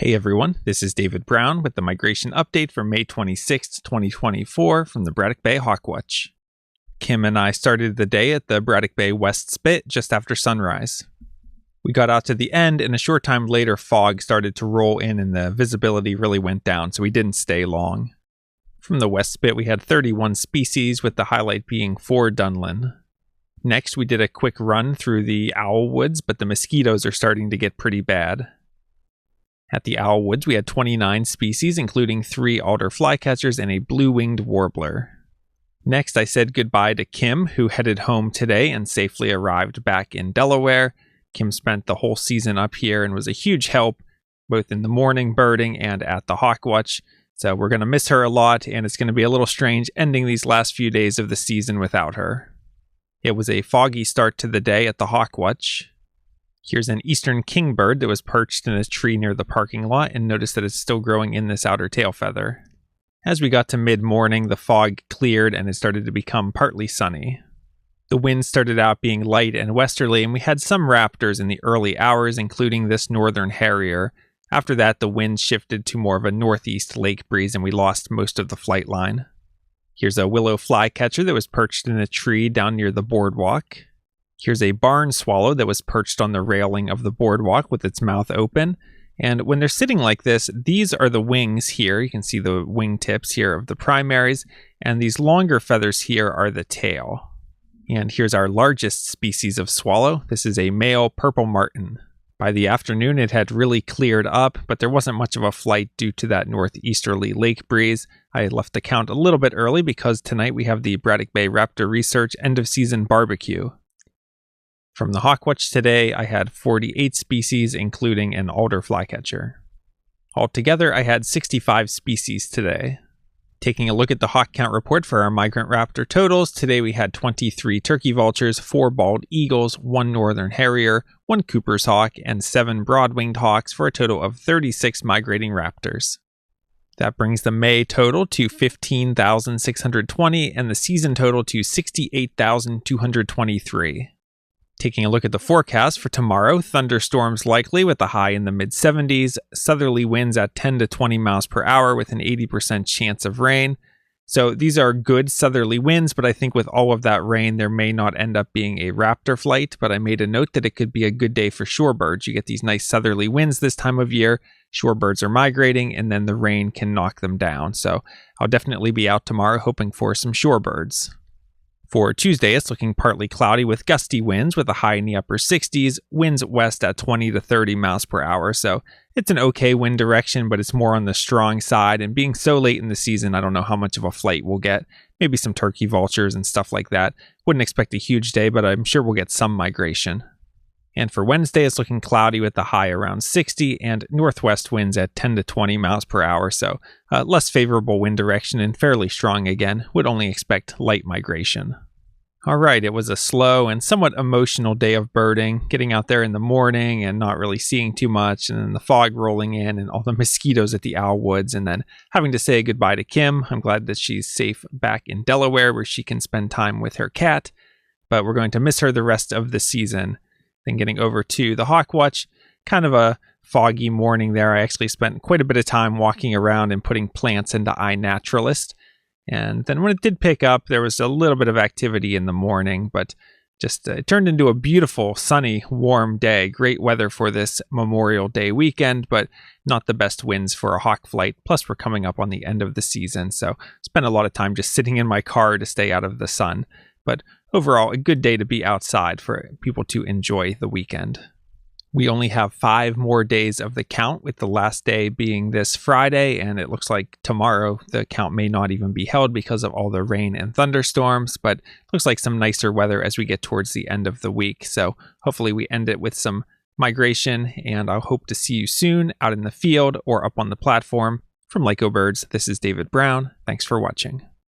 Hey everyone, this is David Brown with the migration update for May 26, 2024 from the Braddock Bay Hawk Watch. Kim and I started the day at the Braddock Bay West Spit just after sunrise. We got out to the end, and a short time later fog started to roll in and the visibility really went down, so we didn't stay long. From the West Spit we had 31 species, with the highlight being 4 Dunlin. Next we did a quick run through the owl woods, but the mosquitoes are starting to get pretty bad. At the owl woods, we had 29 species, including 3 alder flycatchers and a blue-winged warbler. Next, I said goodbye to Kim, who headed home today and safely arrived back in Delaware. Kim spent the whole season up here and was a huge help, both in the morning birding and at the Hawk Watch. So we're going to miss her a lot, and it's going to be a little strange ending these last few days of the season without her. It was a foggy start to the day at the Hawk Watch. Here's an eastern kingbird that was perched in a tree near the parking lot, and notice that it's still growing in this outer tail feather. As we got to mid-morning, the fog cleared and it started to become partly sunny. The wind started out being light and westerly, and we had some raptors in the early hours, including this northern harrier. After that, the wind shifted to more of a northeast lake breeze, and we lost most of the flight line. Here's a willow flycatcher that was perched in a tree down near the boardwalk. Here's a barn swallow that was perched on the railing of the boardwalk with its mouth open. And when they're sitting like this, these are the wings here. You can see the wing tips here of the primaries. And these longer feathers here are the tail. And here's our largest species of swallow. This is a male purple martin. By the afternoon, it had really cleared up, but there wasn't much of a flight due to that northeasterly lake breeze. I left the count a little bit early because tonight we have the Braddock Bay Raptor Research end-of-season barbecue. From the Hawk Watch today, I had 48 species, including an alder flycatcher. Altogether, I had 65 species today. Taking a look at the hawk count report for our migrant raptor totals, today we had 23 turkey vultures, 4 bald eagles, 1 northern harrier, 1 Cooper's hawk, and 7 broad-winged hawks for a total of 36 migrating raptors. That brings the May total to 15,620 and the season total to 68,223. Taking a look at the forecast for tomorrow, thunderstorms likely with a high in the mid-70s, southerly winds at 10 to 20 miles per hour with an 80% chance of rain. So these are good southerly winds, but I think with all of that rain, there may not end up being a raptor flight, but I made a note that it could be a good day for shorebirds. You get these nice southerly winds this time of year, shorebirds are migrating, and then the rain can knock them down. So I'll definitely be out tomorrow hoping for some shorebirds. For Tuesday, it's looking partly cloudy with gusty winds with a high in the upper 60s, winds west at 20 to 30 miles per hour. So it's an okay wind direction, but it's more on the strong side. And being so late in the season, I don't know how much of a flight we'll get. Maybe some turkey vultures and stuff like that. Wouldn't expect a huge day, but I'm sure we'll get some migration. And for Wednesday, it's looking cloudy with a high around 60 and northwest winds at 10 to 20 miles per hour. So less favorable wind direction and fairly strong again. Would only expect light migration. All right, it was a slow and somewhat emotional day of birding, getting out there in the morning and not really seeing too much, and then the fog rolling in and all the mosquitoes at the owl woods, and then having to say goodbye to Kim. I'm glad that she's safe back in Delaware where she can spend time with her cat, but we're going to miss her the rest of the season. Then getting over to the Hawk Watch, kind of a foggy morning there. I actually spent quite a bit of time walking around and putting plants into iNaturalist. And then when it did pick up, there was a little bit of activity in the morning, but just it turned into a beautiful, sunny, warm day. Great weather for this Memorial Day weekend, but not the best winds for a hawk flight. Plus, we're coming up on the end of the season, so spent a lot of time just sitting in my car to stay out of the sun. But overall, a good day to be outside for people to enjoy the weekend. We only have 5 more days of the count, with the last day being this Friday, and it looks like tomorrow the count may not even be held because of all the rain and thunderstorms, but it looks like some nicer weather as we get towards the end of the week. So hopefully we end it with some migration, and I hope to see you soon out in the field or up on the platform. From Lyco Birds, this is David Brown. Thanks for watching.